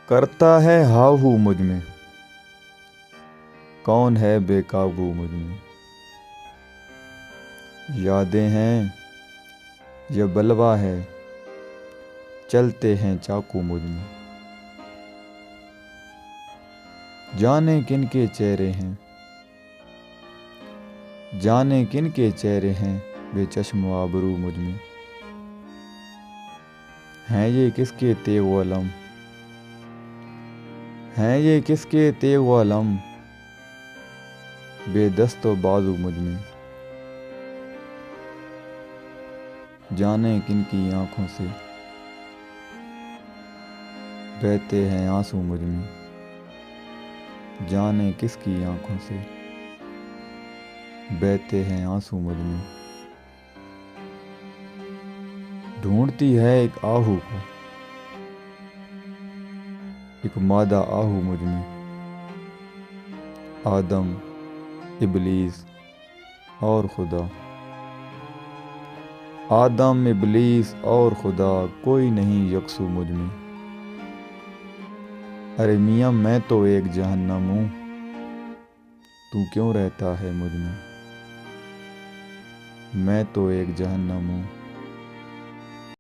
کرتا ہے ہاؤ ہو مجھ میں، کون ہے بے قابو مجھ میں؟ یادیں ہیں یہ بلوا ہے، چلتے ہیں چاقو مجھ میں۔ جانے کن کے چہرے ہیں، جانے کن کے چہرے ہیں بے چشم و ابرو مجھ میں۔ ہیں یہ کس کے تیغ و علم، ہیں یہ کس کے تیغ و علم بے دست و بازو مجھ میں۔ جانے کن کی آنکھوں سے بہتے ہیں آنسو مجھ میں، جانے کس کی آنکھوں سے بہتے ہیں آنسو مجھ میں۔ ڈھونڈتی ہے ایک آہو کو، ایک مادہ آہو مجھ میں۔ آدم، ابلیس اور خدا، آدم، ابلیس اور خدا، کوئی نہیں یکسو مجھ میں۔ ارے میاں میں تو ایک جہنم ہوں، تو کیوں رہتا ہے مجھ میں؟ میں تو ایک جہنم ہوں،